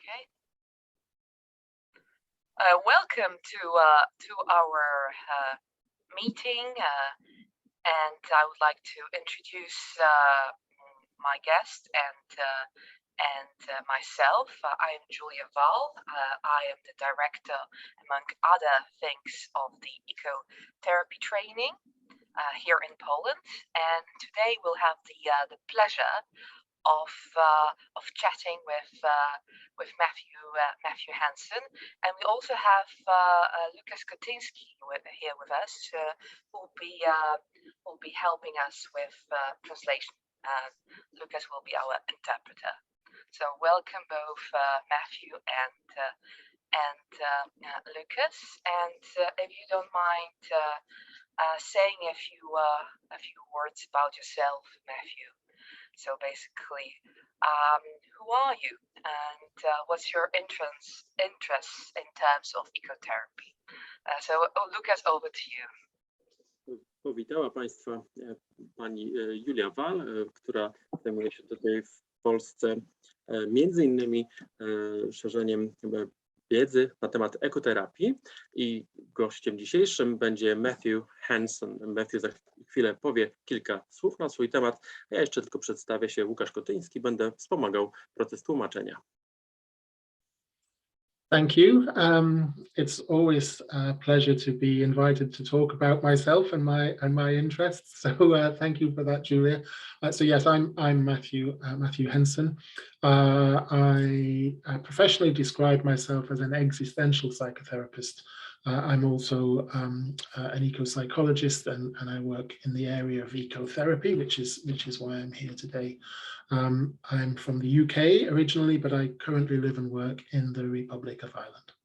Okay. Welcome to our meeting, and I would like to introduce my guest and myself. I am Julia Val. I am the director, among other things, of the eco-therapy training here in Poland. And today we'll have the pleasure of chatting with Matthew Henson, and we also have Lucas here with us, who will be helping us with translation. Lucas will be our interpreter. So welcome both Matthew and Lucas. And if you don't mind saying a few words about yourself, Matthew. So basically, who are you, and what's your interest in terms of ecotherapy? So, Lucas, over to you. Powitała Państwa pani Julia Wal, która zajmuje się tutaj w Polsce między innymi szerzeniem wiedzy na temat ekoterapii, i gościem dzisiejszym będzie Matthew Henson. Matthew za chwilę powie kilka słów na swój temat, a ja jeszcze tylko przedstawię się, Łukasz Kotyński, będę wspomagał proces tłumaczenia. Thank you. It's always a pleasure to be invited to talk about myself and my interests. So thank you for that, Julia. So yes, I'm Matthew Henson. I professionally describe myself as an existential psychotherapist. I'm also an eco-psychologist, and I work in the area of ecotherapy, which is why I'm here today. I'm from the UK originally, but I currently live and work in the Republic of Ireland.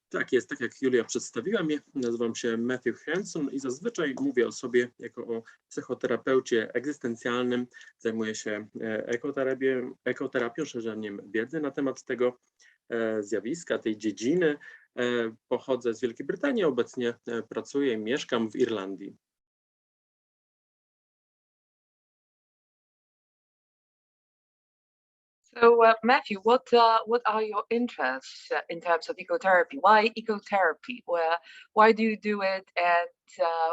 Tak jest, tak jak Julia przedstawiła mnie, nazywam się Matthew Henson i zazwyczaj mówię o sobie jako o psychoterapeucie egzystencjalnym. Zajmuję się ekoterapią, szerzeniem wiedzy na temat tego zjawiska, tej dziedziny. Pochodzę z Wielkiej Brytanii, obecnie pracuję i mieszkam w Irlandii. So, Matthew, what are your interests in terms of ecotherapy? Why ecotherapy? Why do you do it, and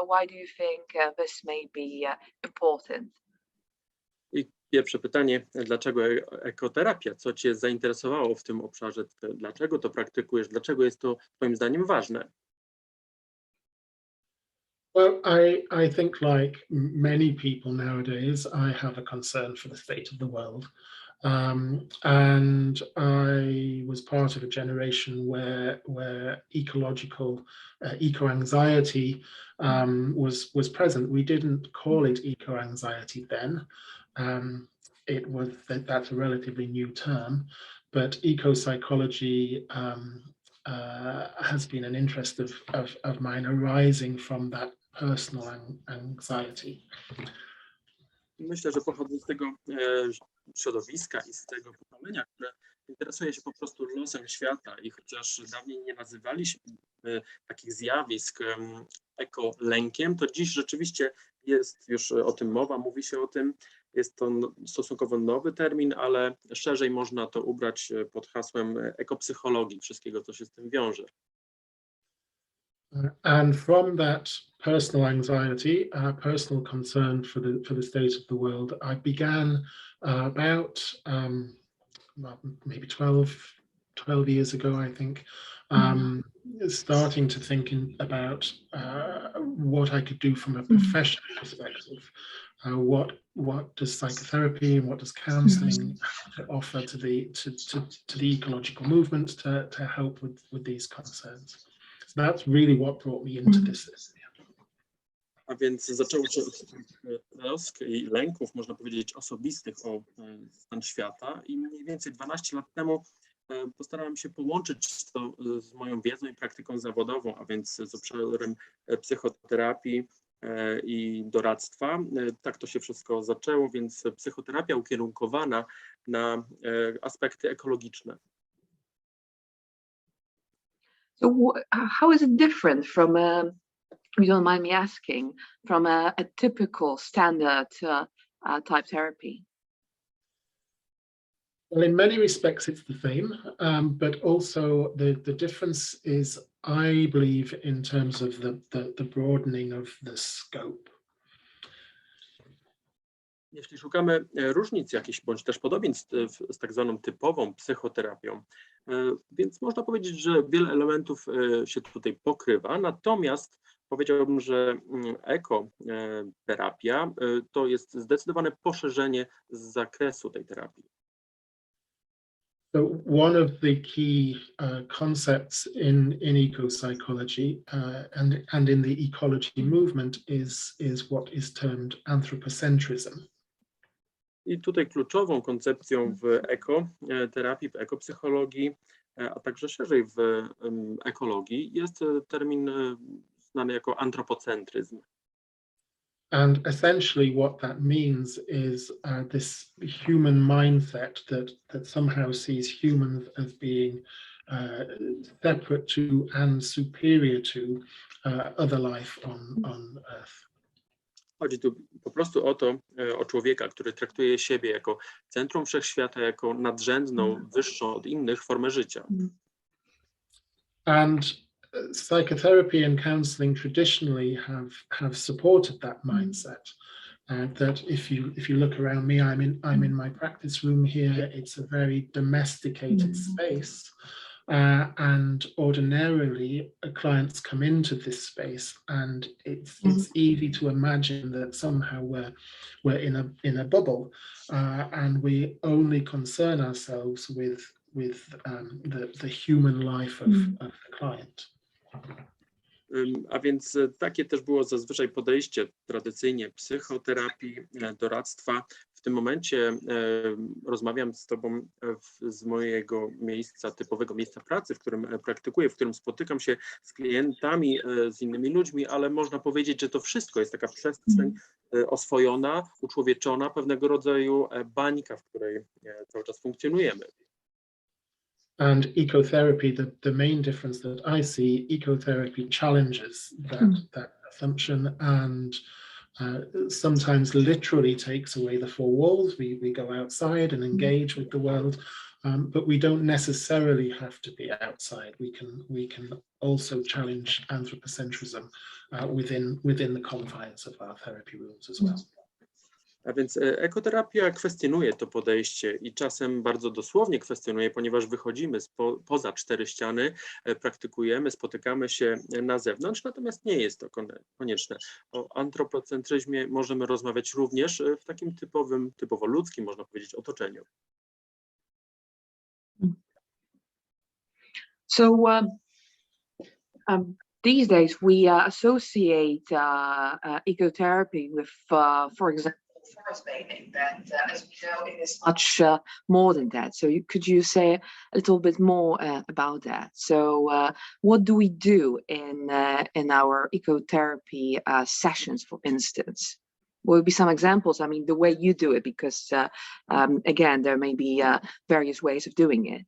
why do you think this may be important? I pierwsze pytanie, dlaczego ekoterapia? Co Cię zainteresowało w tym obszarze? Dlaczego to praktykujesz? Dlaczego jest to Twoim zdaniem ważne? Well, I think, like many people nowadays, I have a concern for the state of the world. And I was part of a generation where ecological eco-anxiety was present. We didn't call it eco-anxiety then. That's a relatively new term, but eco-psychology has been an interest of mine, arising from that personal anxiety. Myślę, że pochodzę z tego środowiska i z tego pokolenia, które interesuje się po prostu losem świata, i chociaż dawniej nie nazywaliśmy takich zjawisk ekolękiem, to dziś rzeczywiście jest już o tym mowa, mówi się o tym. Jest to stosunkowo nowy termin, ale szerzej można to ubrać pod hasłem ekopsychologii, wszystkiego, co się z tym wiąże. And from that personal anxiety, personal concern for the state of the world, I began about maybe 12 years ago, I think, starting to think about what I could do from a professional perspective. What does psychotherapy and what does counselling offer to the ecological movement to help with these concerns? So that's really what brought me into this. A więc zaczęło się od trosk i lęków, można powiedzieć, osobistych o stan świata, i mniej więcej 12 lat temu postarałem się połączyć to z moją wiedzą i praktyką zawodową, a więc z obszarem psychoterapii i doradztwa. Tak to się wszystko zaczęło, więc psychoterapia ukierunkowana na aspekty ekologiczne. So how is it different from, if you don't mind me asking, from a typical standard type therapy? Well, in many respects, it's the same, but also the difference is, I believe, in terms of the broadening of the scope. Jeśli szukamy różnic jakichś, bądź też podobieństw z tak zwaną typową psychoterapią, więc można powiedzieć, że wiele elementów się tutaj pokrywa, natomiast powiedziałbym, że ekoterapia to jest zdecydowane poszerzenie zakresu tej terapii. So one of the key concepts in eco-psychology and in the ecology movement is what is termed anthropocentrism. I tutaj kluczową koncepcją w ekoterapii, w ekopsychologii, a także szerzej w ekologii jest termin znany jako antropocentryzm. And essentially what that means is this human mindset that somehow sees humans as being separate to and superior to other life on Earth. Chodzi tu po prostu o to, o człowieka, który traktuje siebie jako centrum wszechświata, jako nadrzędną, wyższą od innych formę życia. And psychotherapy and counseling traditionally have supported that mindset. That if you look around me, I'm in my practice room here. It's a very domesticated space. And ordinarily, clients come into this space, and it's easy to imagine that somehow we're in a bubble, and we only concern ourselves with the human life of the client. A więc takie też było zazwyczaj podejście tradycyjnie psychoterapii, doradztwa. W tym momencie rozmawiam z Tobą z mojego miejsca, typowego miejsca pracy, w którym praktykuję, w którym spotykam się z klientami, z innymi ludźmi, ale można powiedzieć, że to wszystko jest taka przestrzeń oswojona, uczłowieczona, pewnego rodzaju bańka, w której cały czas funkcjonujemy. And ecotherapy, the main difference that I see, ecotherapy challenges that assumption and sometimes literally takes away the four walls. We go outside and engage with the world, but we don't necessarily have to be outside. We can also challenge anthropocentrism within the confines of our therapy rooms as well. A więc ekoterapia kwestionuje to podejście i czasem bardzo dosłownie kwestionuje, ponieważ wychodzimy poza cztery ściany, praktykujemy, spotykamy się na zewnątrz, natomiast nie jest to konieczne. O antropocentryzmie możemy rozmawiać również w takim typowo ludzkim, można powiedzieć, otoczeniu. So these days we associate ecotherapy with, for example, forest bathing, that as we know it is much more than that. So could you say a little bit more about that? So what do we do in our ecotherapy sessions, for instance? What would be some examples? I mean, the way you do it, because again, there may be various ways of doing it.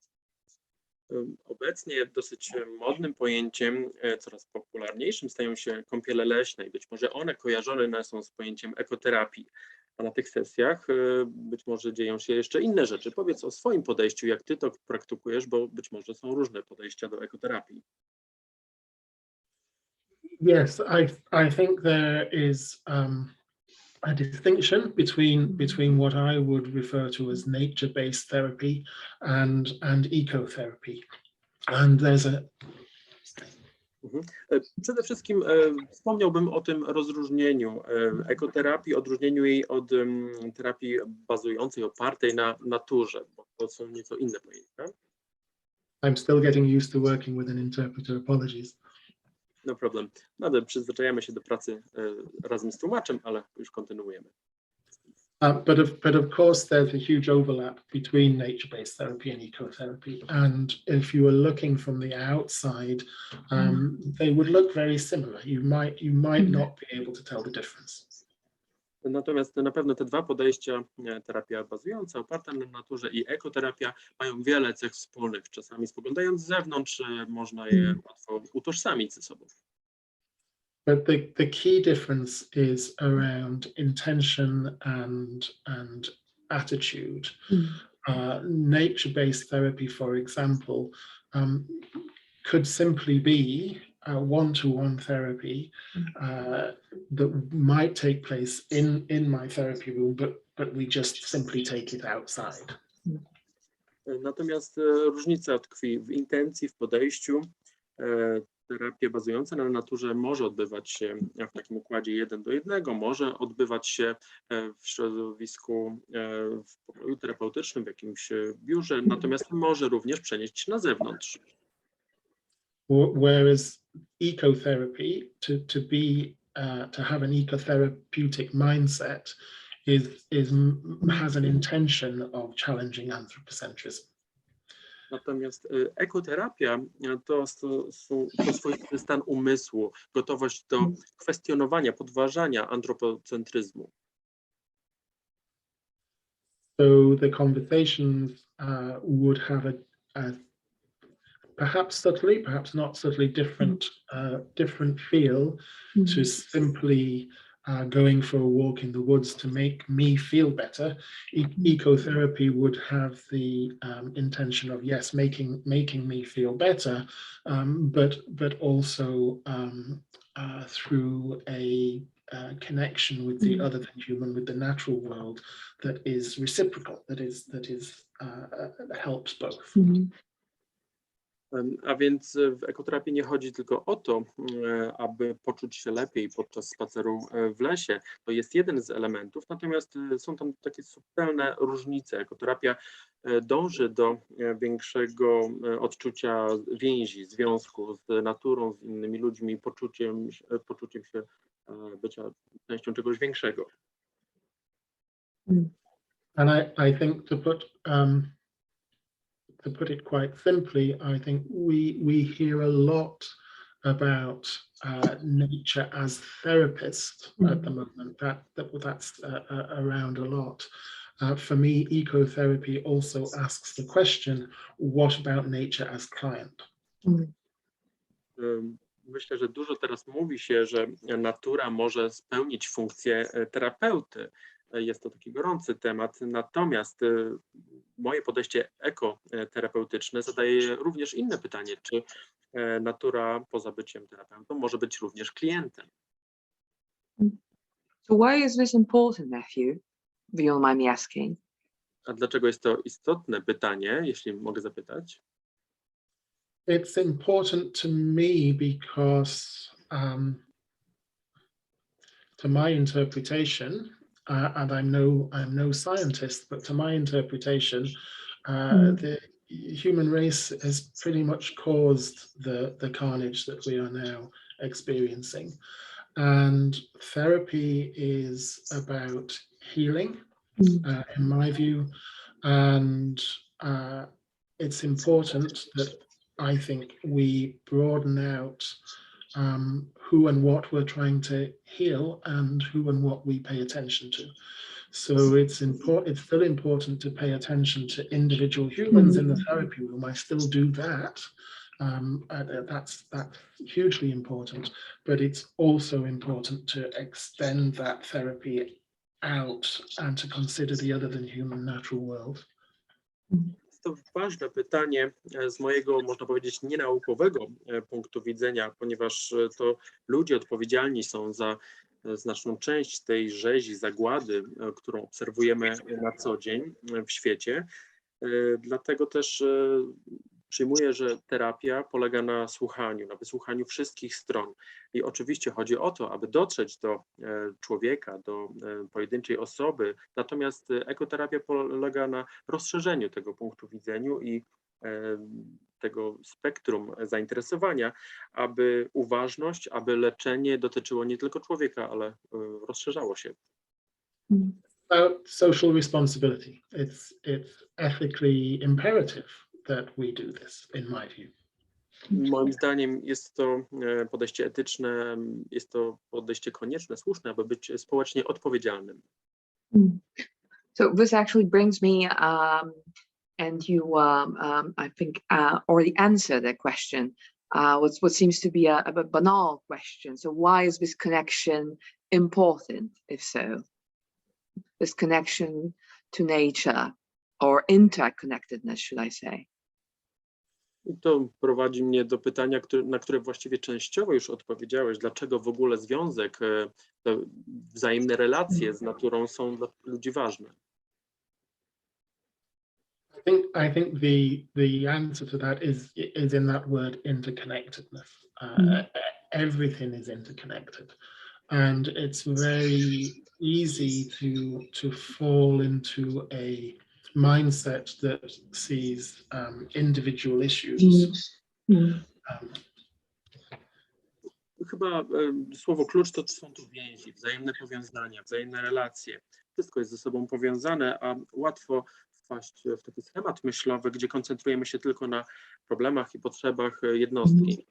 Obecnie dosyć modnym pojęciem, coraz popularniejszym stają się kąpiele leśne i być może one kojarzone są z pojęciem ekoterapii. A na tych sesjach być może dzieją się jeszcze inne rzeczy. Powiedz o swoim podejściu, jak ty to praktykujesz, bo być może są różne podejścia do ekoterapii. Yes, I think there is a distinction between what I would refer to as nature-based therapy and ecotherapy. And there's a Przede wszystkim wspomniałbym o tym rozróżnieniu ekoterapii, odróżnieniu jej od terapii bazującej, opartej na naturze, bo to są nieco inne pojęcia. I'm still getting used to working with an interpreter. Apologies. No problem. Nadal przyzwyczajamy się do pracy razem z tłumaczem, ale już kontynuujemy. But of course, there's a huge overlap between nature-based therapy and ecotherapy. And if you were looking from the outside, they would look very similar. You might not be able to tell the difference. Natomiast na pewno te dwa podejścia, terapia bazująca, oparta na naturze i ekoterapia, mają wiele cech wspólnych. Czasami spoglądając z zewnątrz, można je łatwo utożsamić ze sobą. But the key difference is around intention and attitude. nature-based therapy, for example, could simply be one-to-one therapy that might take place in my therapy room, but we just simply take it outside. Natomiast różnica tkwi w intencji, w podejściu. Terapia bazująca na naturze może odbywać się w takim układzie 1 do 1, może odbywać się w środowisku, w pokoju terapeutycznym, w jakimś biurze, natomiast może również przenieść się na zewnątrz. Whereas ecotherapy, to have an ecotherapeutic mindset has an intention of challenging anthropocentrism. Natomiast ekoterapia to swoisty stan umysłu, gotowość do kwestionowania, podważania antropocentryzmu. So the conversations would have a perhaps subtly, perhaps not subtly different feel to simply going for a walk in the woods to make me feel better. Ecotherapy would have the intention of, yes, making me feel better, but also through a connection with the other than human, with the natural world that is reciprocal, that helps both. A więc w ekoterapii nie chodzi tylko o to, aby poczuć się lepiej podczas spaceru w lesie. To jest jeden z elementów, natomiast są tam takie subtelne różnice. Ekoterapia dąży do większego odczucia więzi, związku z naturą, z innymi ludźmi, poczuciem się bycia częścią czegoś większego. And I think to put it quite simply, I think we hear a lot about nature as therapist at the moment. That's around a lot. For me, ecotherapy also asks the question, what about nature as client? Myślę, że dużo teraz mówi się, że natura może spełnić funkcję terapeuty. Jest to taki gorący temat, natomiast moje podejście ekoterapeutyczne zadaje również inne pytanie, czy natura poza byciem terapeutą może być również klientem. So why is this important, Matthew? If you don't mind me asking. A dlaczego jest to istotne pytanie, jeśli mogę zapytać? It's important to me because to my interpretation, and I'm no scientist, but to my interpretation, the human race has pretty much caused the carnage that we are now experiencing. And therapy is about healing, in my view, and it's important that I think we broaden out who and what we're trying to heal and who and what we pay attention to. So it's still important to pay attention to individual humans in the therapy room. I still do that. That's hugely important, but it's also important to extend that therapy out and to consider the other than human natural world. To ważne pytanie z mojego, można powiedzieć, nienaukowego punktu widzenia, ponieważ to ludzie odpowiedzialni są za znaczną część tej rzezi, zagłady, którą obserwujemy na co dzień w świecie. Dlatego też przyjmuję, że terapia polega na słuchaniu, na wysłuchaniu wszystkich stron. I oczywiście chodzi o to, aby dotrzeć do człowieka, do pojedynczej osoby. Natomiast ekoterapia polega na rozszerzeniu tego punktu widzenia i tego spektrum zainteresowania, aby uważność, aby leczenie dotyczyło nie tylko człowieka, ale rozszerzało się. About social responsibility. It's ethically imperative that we do this, in my view. Moim zdaniem jest to podejście etyczne, jest to podejście konieczne, słuszne, aby być społecznie odpowiedzialnym. So this actually brings me, and you, I think, already answered that question. What seems to be a banal question. So why is this connection important, if so? This connection to nature or interconnectedness, should I say. I to prowadzi mnie do pytania, na które właściwie częściowo już odpowiedziałeś. Dlaczego w ogóle związek, te wzajemne relacje z naturą są dla ludzi ważne? I think the answer to that is in that word interconnectedness. Everything is interconnected, and it's very easy to fall into a mindset that sees individual issues. Chyba słowo klucz to są tu więzi, wzajemne powiązania, wzajemne relacje. Wszystko jest ze sobą powiązane, a łatwo wpaść w taki schemat myślowy, gdzie koncentrujemy się tylko na problemach i potrzebach jednostki.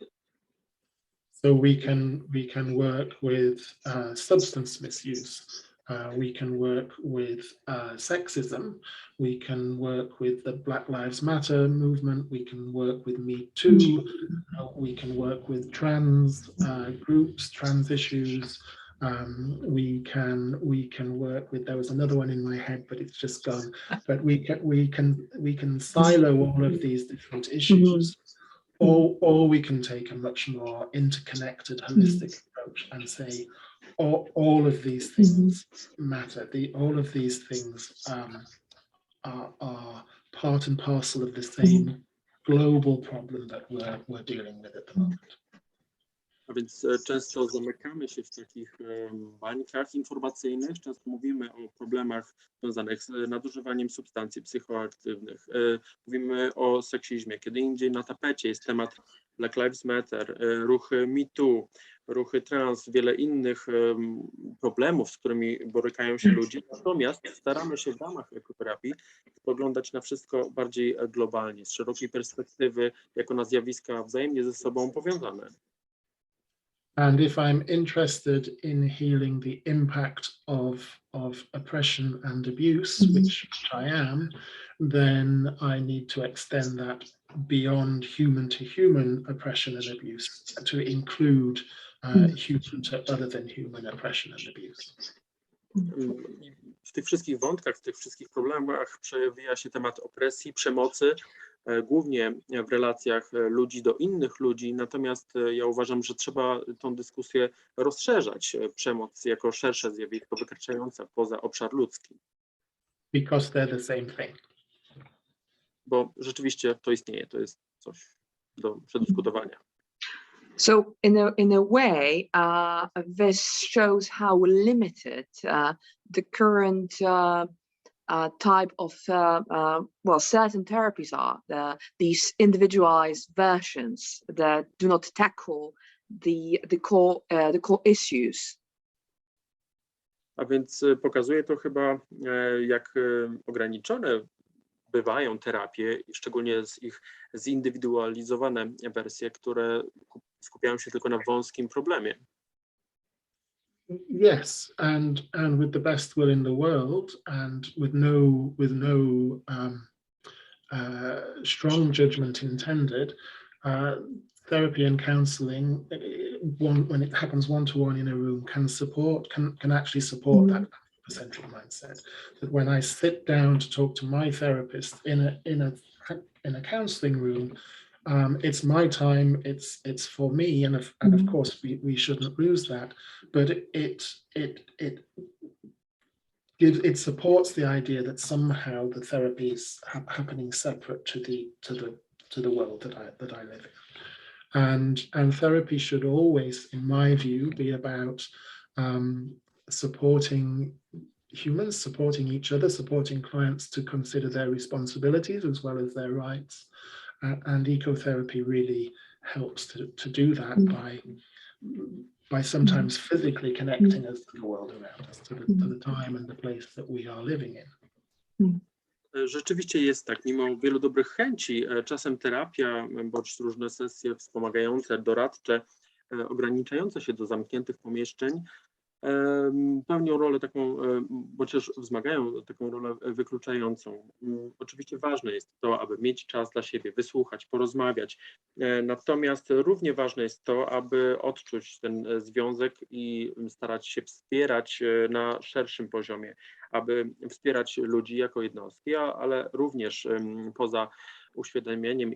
So we can work with substance misuse. We can work with sexism. We can work with the Black Lives Matter movement. We can work with Me Too. We can work with trans groups, trans issues. We can work with, there was another one in my head, but it's just gone. But we can silo all of these different issues, or we can take a much more interconnected, holistic approach and say, all of these things matter. All of these things are part and parcel of the same global problem that we're dealing with at the moment. A więc często zamykamy się w takich bańkach informacyjnych, często mówimy o problemach związanych z nadużywaniem substancji psychoaktywnych, mówimy o seksizmie, kiedy indziej na tapecie jest temat Black Lives Matter, ruchy Me Too, ruchy trans, wiele innych problemów, z którymi borykają się ludzie, natomiast staramy się w ramach ekoterapii spoglądać na wszystko bardziej globalnie, z szerokiej perspektywy, jako na zjawiska wzajemnie ze sobą powiązane. And if I'm interested in healing the impact of oppression and abuse, which I am, then I need to extend that beyond human to human oppression and abuse to include human to other than human oppression and abuse. W tych wszystkich wątkach, w tych wszystkich problemach przewija się temat opresji, przemocy, głównie w relacjach ludzi do innych ludzi, natomiast ja uważam, że trzeba tą dyskusję rozszerzać. Przemoc jako szersze zjawisko wykraczające poza obszar ludzki. Because they're the same thing. Bo rzeczywiście to istnieje, to jest coś do przedyskutowania. So in a way, this shows how limited the current type of certain therapies are. These individualized versions that do not tackle the core issues. A więc pokazuje to chyba, jak ograniczone bywają terapie, szczególnie ich zindywidualizowane wersje, które skupiają się tylko na wąskim problemie. Yes, and with the best will in the world, and with no strong judgment intended, therapy and counselling, when it happens one-to-one in a room, can actually support that central mindset. That when I sit down to talk to my therapist in a counselling room, it's my time, it's for me, and of course we shouldn't lose that, but it supports the idea that somehow the therapy is happening separate to the world that I live in, and therapy should always, in my view, be about supporting humans, supporting each other, supporting clients to consider their responsibilities as well as their rights. And ecotherapy really helps to do that by sometimes physically connecting us to the world around us, to the time and the place that we are living in. Rzeczywiście jest tak, mimo wielu dobrych chęci, czasem terapia bądź różne sesje wspomagające, doradcze, ograniczające się do zamkniętych pomieszczeń, pełnią rolę taką, bądź też wzmagają taką rolę wykluczającą. Oczywiście ważne jest to, aby mieć czas dla siebie, wysłuchać, porozmawiać. Natomiast równie ważne jest to, aby odczuć ten związek i starać się wspierać na szerszym poziomie, aby wspierać ludzi jako jednostki, ale również poza uświadamianiem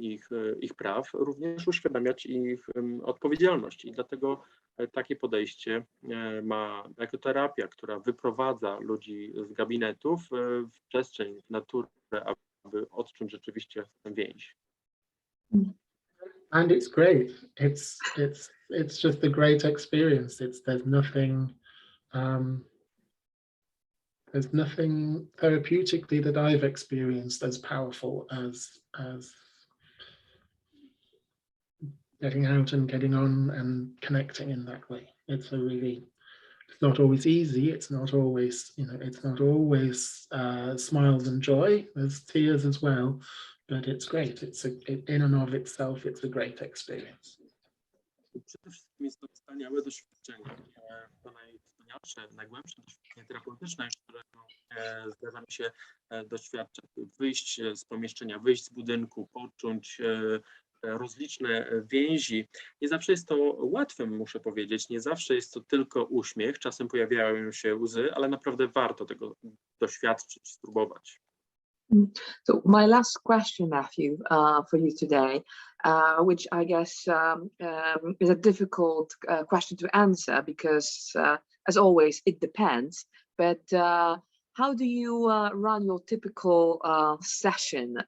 ich praw, również uświadamiać ich odpowiedzialność. I dlatego takie podejście ma ekoterapia, która wyprowadza ludzi z gabinetów w przestrzeń, w naturę, aby odczuć rzeczywiście tę więź. And it's great. It's just a great experience. There's nothing therapeutically that I've experienced as powerful as getting out and getting on and connecting in that way. It's not always easy. It's not always, it's not always smiles and joy. There's tears as well, but it's great. In and of itself, it's a great experience. Przede wszystkim jest to wspaniałe doświadczenie. To najwspanialsze, najgłębsze doświadczenie terapeutyczne, którego zdarza mi się doświadczać. Wyjść z pomieszczenia, wyjść z budynku, poczuć rozliczne więzi. Nie zawsze jest to łatwe, muszę powiedzieć. Nie zawsze jest to tylko uśmiech. Czasem pojawiają się łzy, ale naprawdę warto tego doświadczyć, spróbować. So my last question, Matthew, for you today, which I guess is a difficult question to answer because, as always, it depends. But how do you run your typical session?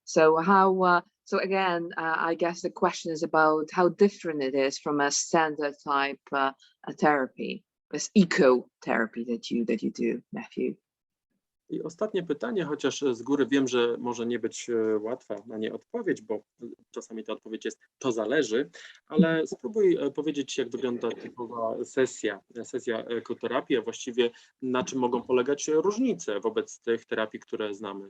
So again, I guess the question is about how different it is from a standard type therapy, this eco-therapy that you do, Matthew. I ostatnie pytanie, chociaż z góry wiem, że może nie być łatwa na nie odpowiedź, bo czasami ta odpowiedź jest to zależy, ale spróbuj powiedzieć, jak wygląda typowa sesja ekoterapii, a właściwie na czym mogą polegać różnice wobec tych terapii, które znamy.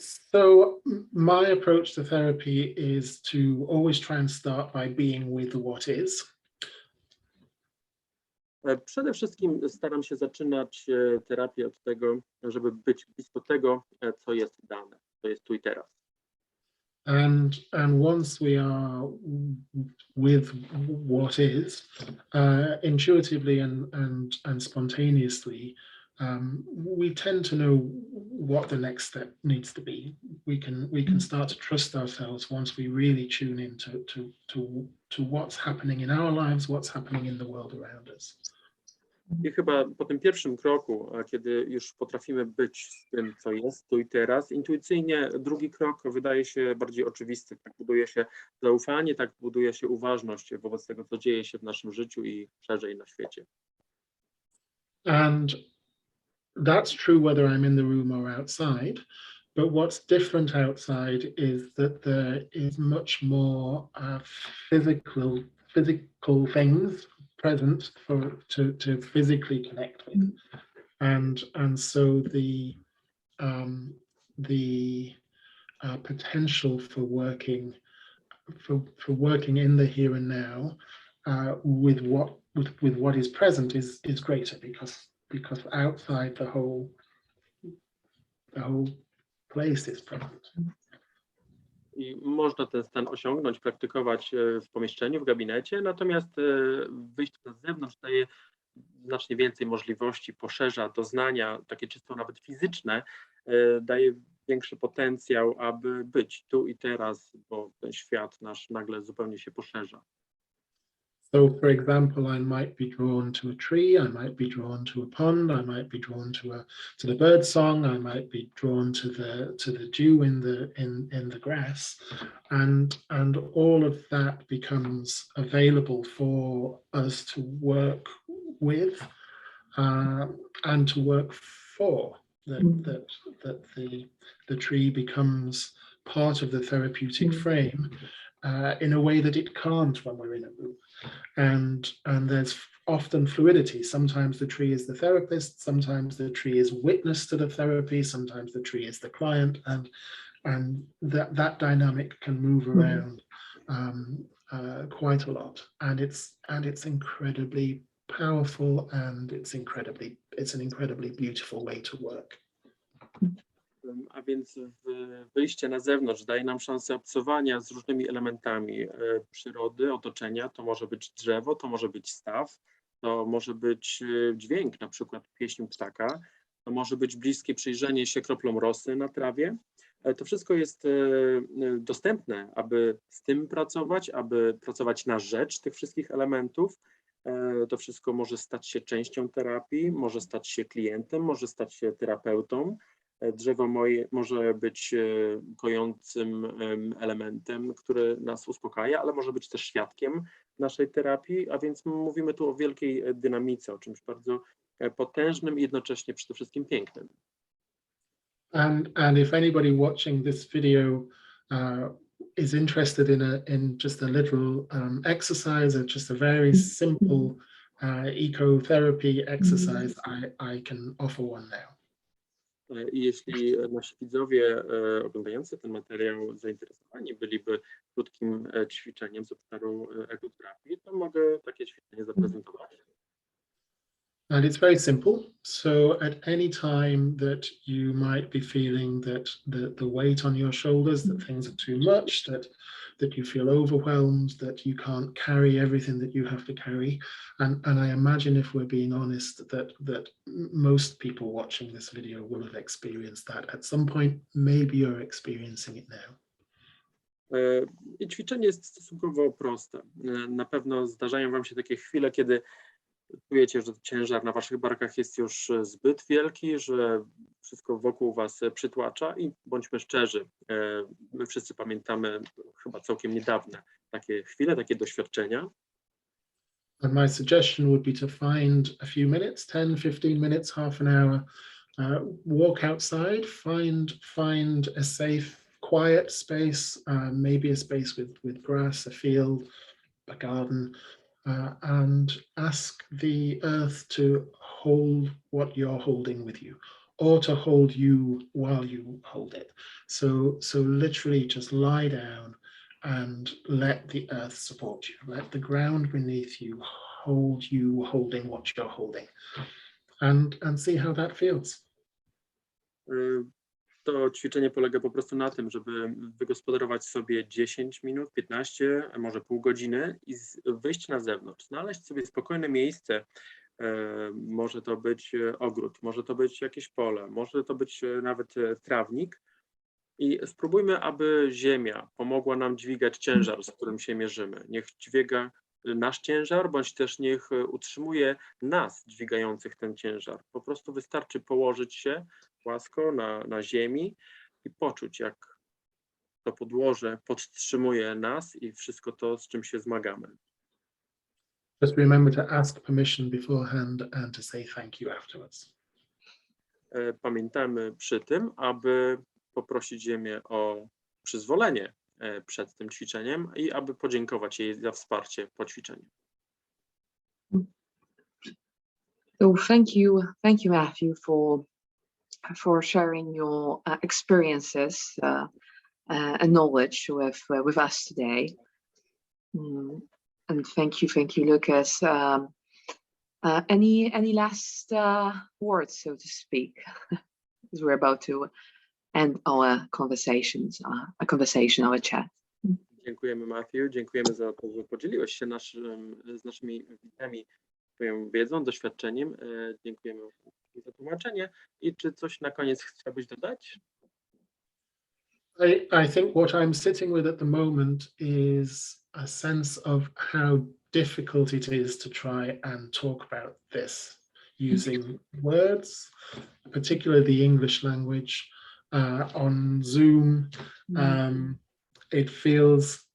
So my approach to therapy is to always try and start by being with what is. Przede wszystkim staram się zaczynać terapię od tego, żeby być blisko tego, co jest dane, co jest tu i teraz. And once we are with what is, intuitively and spontaneously, we tend to know what the next step needs to be. We can start to trust ourselves once we really tune in to what's happening in our lives, what's happening in the world around us. I chyba po tym pierwszym kroku, kiedy już potrafimy być z tym, co jest tu i teraz, intuicyjnie drugi krok wydaje się bardziej oczywisty. Tak buduje się zaufanie, tak buduje się uważność wobec tego, co dzieje się w naszym życiu i szerzej na świecie. And that's true whether I'm in the room or outside, but what's different outside is that there is much more physical things present to physically connect with, and so the potential for working in the here and now with what is present is greater because outside the whole place is present. I można ten stan osiągnąć, praktykować w pomieszczeniu, w gabinecie, natomiast wyjście na zewnątrz daje znacznie więcej możliwości, poszerza doznania, takie czysto nawet fizyczne, daje większy potencjał, aby być tu i teraz, bo ten świat nasz nagle zupełnie się poszerza. So, for example, I might be drawn to a tree, I might be drawn to a pond, I might be drawn to the bird song, I might be drawn to the dew in the grass, and all of that becomes available for us to work with and to work for. That the tree becomes part of the therapeutic frame in a way that it can't when we're in a room. And there's often fluidity. Sometimes the tree is the therapist, sometimes the tree is witness to the therapy, sometimes the tree is the client, and that dynamic can move around quite a lot, and it's incredibly powerful, and it's an incredibly beautiful way to work. A więc wyjście na zewnątrz daje nam szansę obcowania z różnymi elementami przyrody, otoczenia. To może być drzewo, to może być staw, to może być dźwięk, na przykład pieśń ptaka, to może być bliskie przyjrzenie się kroplom rosy na trawie. To wszystko jest dostępne, aby z tym pracować, aby pracować na rzecz tych wszystkich elementów. To wszystko może stać się częścią terapii, może stać się klientem, może stać się terapeutą. Drzewo może być kojącym elementem, który nas uspokaja, ale może być też świadkiem naszej terapii, a więc mówimy tu o wielkiej dynamice, o czymś bardzo potężnym i jednocześnie przede wszystkim pięknym. And if anybody watching this video is interested in just a little exercise, or just a very simple ecotherapy exercise, I can offer one now. I jeśli nasi widzowie oglądający ten materiał zainteresowani byliby krótkim ćwiczeniem z obszaru ekoterapii, to mogę takie ćwiczenie zaprezentować. And it's very simple. So at any time that you might be feeling that the weight on your shoulders, that things are too much, that you feel overwhelmed, that you can't carry everything that you have to carry. And I imagine, if we're being honest, that most people watching this video will have experienced that at some point. Maybe you're experiencing it now. I ćwiczenie jest stosunkowo proste. Na pewno zdarzają wam się takie chwile, kiedy czujecie, że ciężar na waszych barkach jest już zbyt wielki, że wszystko wokół was przytłacza i bądźmy szczerzy, my wszyscy pamiętamy chyba całkiem niedawne takie chwile, takie doświadczenia. And my suggestion would be to find a few minutes, 10, 15 minutes, half an hour, walk outside, find a safe, quiet space, maybe a space with grass, a field, a garden, and ask the earth to hold what you're holding with you, or to hold you while you hold it. So literally just lie down and let the earth support you. Let the ground beneath you holding what you're holding, and see how that feels. To ćwiczenie polega po prostu na tym, żeby wygospodarować sobie 10 minut, 15, może pół godziny i wyjść na zewnątrz, znaleźć sobie spokojne miejsce. Może to być ogród, może to być jakieś pole, może to być nawet trawnik. I spróbujmy, aby ziemia pomogła nam dźwigać ciężar, z którym się mierzymy. Niech dźwiga nasz ciężar, bądź też niech utrzymuje nas dźwigających ten ciężar. Po prostu wystarczy położyć się płasko na ziemi i poczuć, jak to podłoże podtrzymuje nas i wszystko to, z czym się zmagamy. Just remember to ask permission beforehand and to say thank you afterwards. Pamiętamy przy tym, aby poprosić ziemię o przyzwolenie przed tym ćwiczeniem i aby podziękować jej za wsparcie po ćwiczeniu. So thank you, Matthew, for sharing your experiences and knowledge with us today. And thank you, Lucas. Any last words, so to speak, as we're about to end our our chat. Dziękujemy, Matthew. Dziękujemy za to, że podzieliłeś się z naszymi widzami swoją wiedzą, doświadczeniem. Dziękujemy za tłumaczenie. I czy coś na koniec chciałbyś dodać? I think what I'm sitting with at the moment is a sense of how difficult it is to try and talk about this using words, particularly the English language, on Zoom. It feels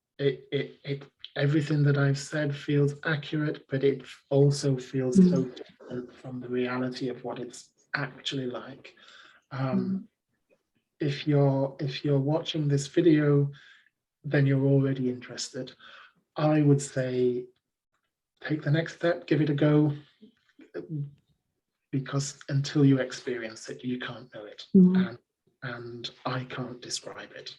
everything that I've said feels accurate, but it also feels so different from the reality of what it's actually like. If you're watching this video, then you're already interested. I would say take the next step, give it a go, because until you experience it, you can't know it, and I can't describe it.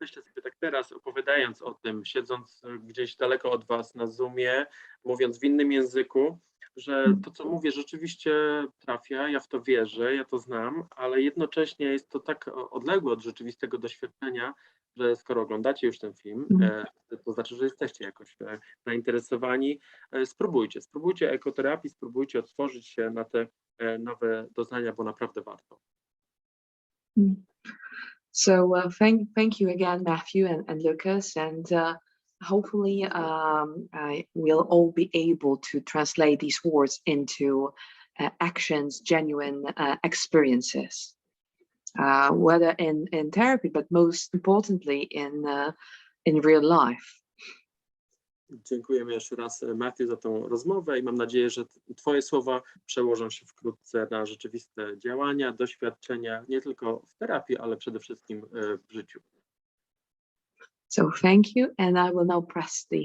myślę sobie tak teraz, opowiadając o tym, siedząc gdzieś daleko od was na Zoomie, mówiąc w innym języku, że to, co mówię, rzeczywiście trafia, ja w to wierzę, ja to znam, ale jednocześnie jest to tak odległe od rzeczywistego doświadczenia, że skoro oglądacie już ten film, to znaczy, że jesteście jakoś zainteresowani. Spróbujcie ekoterapii, spróbujcie otworzyć się na te nowe doznania, bo naprawdę warto. So thank you again, Matthew and Lucas, and hopefully we'll all be able to translate these words into actions, genuine experiences, whether in therapy, but most importantly in real life. Dziękujemy jeszcze raz, Matthew, za tą rozmowę i mam nadzieję, że twoje słowa przełożą się wkrótce na rzeczywiste działania, doświadczenia, nie tylko w terapii, ale przede wszystkim w życiu. So thank you, and I will now press the